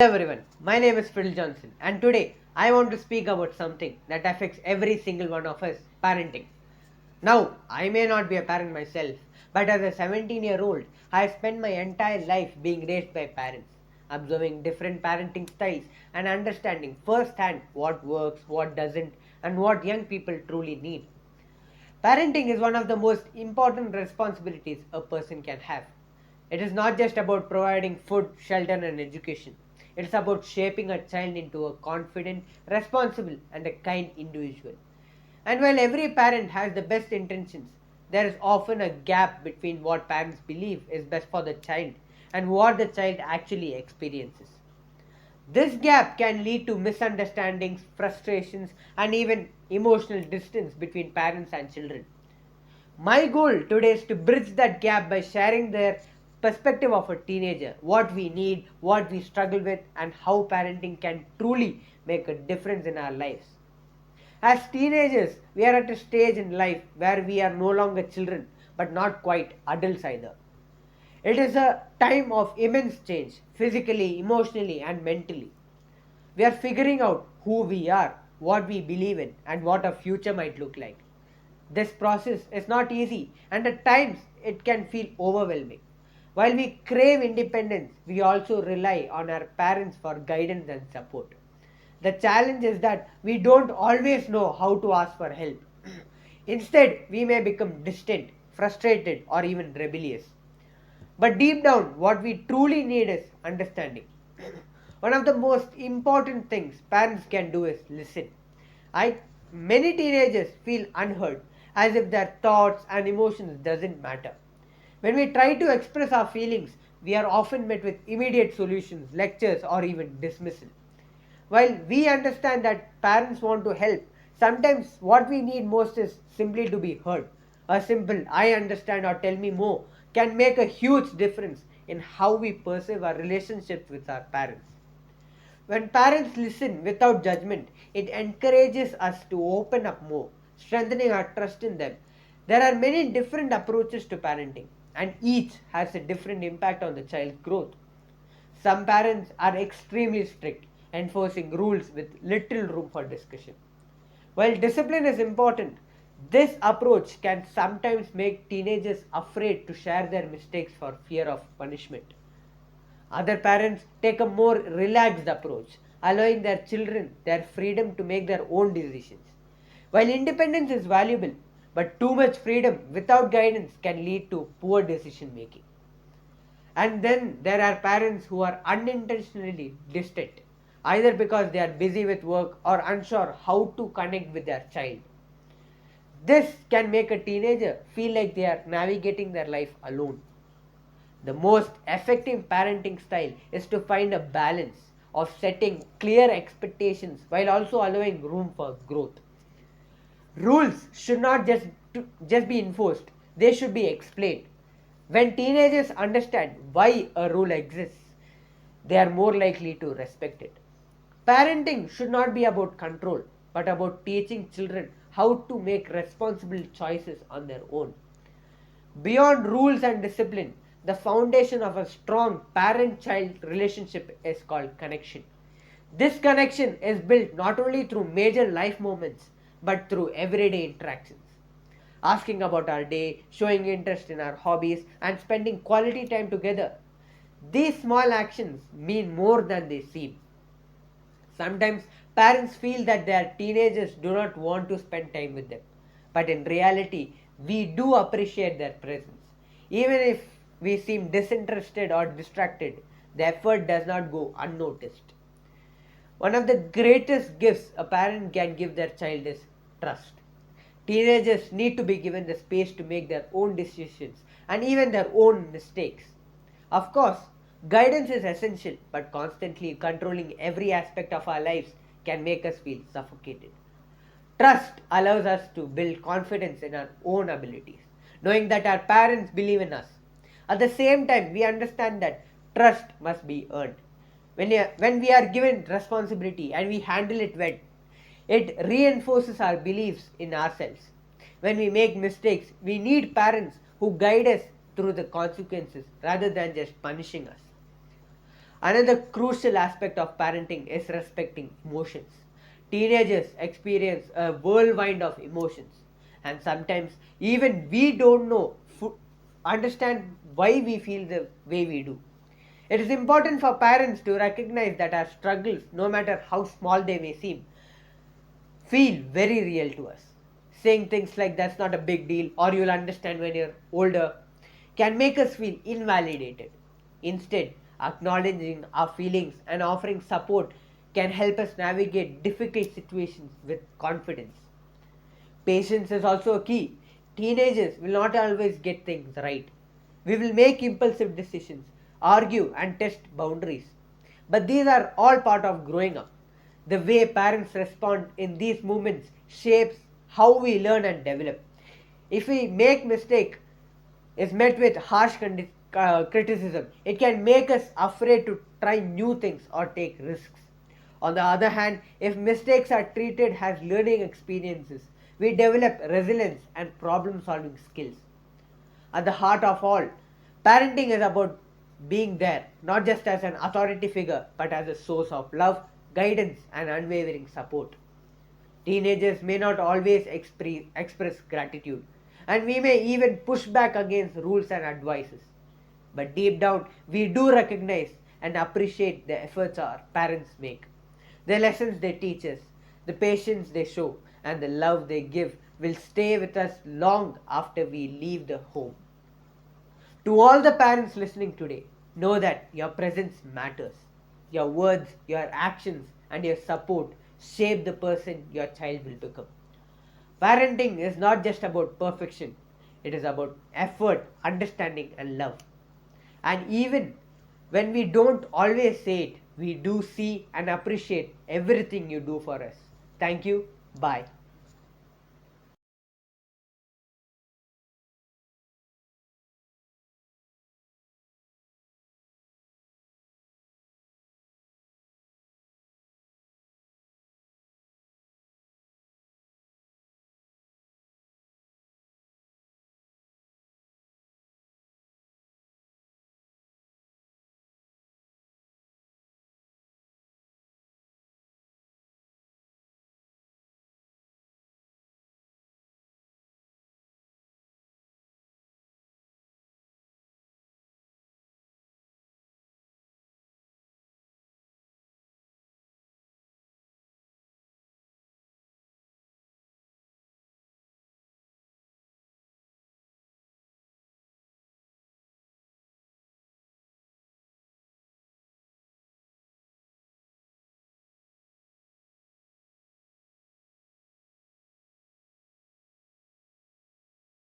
Hello everyone, my name is Phil Johnson and today I want to speak about something that affects every single one of us, parenting. Now, I may not be a parent myself, but as a 17-year-old, I have spent my entire life being raised by parents, observing different parenting styles and understanding firsthand what works, what doesn't, and what young people truly need. Parenting is one of the most important responsibilities a person can have. It is not just about providing food, shelter, and education. It is about shaping a child into a confident, responsible, and a kind individual. And while every parent has the best intentions, there is often a gap between what parents believe is best for the child and what the child actually experiences. This gap can lead to misunderstandings, frustrations, and even emotional distance between parents and children. My goal today is to bridge that gap by sharing their perspective of a teenager, what we need, what we struggle with, and how parenting can truly make a difference in our lives. As teenagers, we are at a stage in life where we are no longer children, but not quite adults either. It is a time of immense change, physically, emotionally, and mentally. We are figuring out who we are, what we believe in, and what our future might look like. This process is not easy, and at times it can feel overwhelming. While we crave independence, we also rely on our parents for guidance and support. The challenge is that we don't always know how to ask for help. Instead, we may become distant, frustrated, or even rebellious. But deep down, what we truly need is understanding. One of the most important things parents can do is listen. I Many teenagers feel unheard, as if their thoughts and emotions doesn't matter. When we try to express our feelings, we are often met with immediate solutions, lectures, or even dismissal. While we understand that parents want to help, sometimes what we need most is simply to be heard. A simple I understand or tell me more can make a huge difference in how we perceive our relationships with our parents. When parents listen without judgment, it encourages us to open up more, strengthening our trust in them. There are many different approaches to parenting, and each has a different impact on the child's growth. Some parents are extremely strict, enforcing rules with little room for discussion. While discipline is important, this approach can sometimes make teenagers afraid to share their mistakes for fear of punishment. Other parents take a more relaxed approach, allowing their children their freedom to make their own decisions. While independence is valuable, but too much freedom without guidance can lead to poor decision making. And then there are parents who are unintentionally distant, either because they are busy with work or unsure how to connect with their child. This can make a teenager feel like they are navigating their life alone. The most effective parenting style is to find a balance of setting clear expectations while also allowing room for growth. Rules should not just be enforced, they should be explained. When teenagers understand why a rule exists, they are more likely to respect it. Parenting should not be about control, but about teaching children how to make responsible choices on their own. Beyond rules and discipline, the foundation of a strong parent child relationship is called connection. This connection is built not only through major life moments but through everyday interactions. Asking about our day, showing interest in our hobbies, and spending quality time together. These small actions mean more than they seem. Sometimes parents feel that their teenagers do not want to spend time with them. But in reality, we do appreciate their presence. Even if we seem disinterested or distracted, the effort does not go unnoticed. One of the greatest gifts a parent can give their child is trust. Teenagers need to be given the space to make their own decisions and even their own mistakes. Of course, guidance is essential, but constantly controlling every aspect of our lives can make us feel suffocated. Trust allows us to build confidence in our own abilities, knowing that our parents believe in us. At the same time, we understand that trust must be earned. When we are given responsibility and we handle it well, it reinforces our beliefs in ourselves. When we make mistakes, we need parents who guide us through the consequences rather than just punishing us. Another crucial aspect of parenting is respecting emotions. Teenagers experience a whirlwind of emotions, and sometimes even we don't know, understand why we feel the way we do. It is important for parents to recognize that our struggles, no matter how small they may seem, feel very real to us. Saying things like that's not a big deal or you'll understand when you're older can make us feel invalidated. Instead, acknowledging our feelings and offering support can help us navigate difficult situations with confidence. Patience is also a key. Teenagers will not always get things right. We will make impulsive decisions, argue, and test boundaries. But these are all part of growing up. The way parents respond in these moments shapes how we learn and develop. If we make mistake is met with harsh criticism, it can make us afraid to try new things or take risks. On the other hand, if mistakes are treated as learning experiences, we develop resilience and problem solving skills. At the heart of all, parenting is about being there, not just as an authority figure, but as a source of love, guidance, and unwavering support. Teenagers may not always express gratitude, and we may even push back against rules and advices. But deep down, we do recognize and appreciate the efforts our parents make. The lessons they teach us, the patience they show, and the love they give will stay with us long after we leave the home. To all the parents listening today, know that your presence matters. Your words, your actions, and your support shape the person your child will become. Parenting is not just about perfection, it is about effort, understanding, and love. And even when we don't always say it, we do see and appreciate everything you do for us. Thank you. Bye.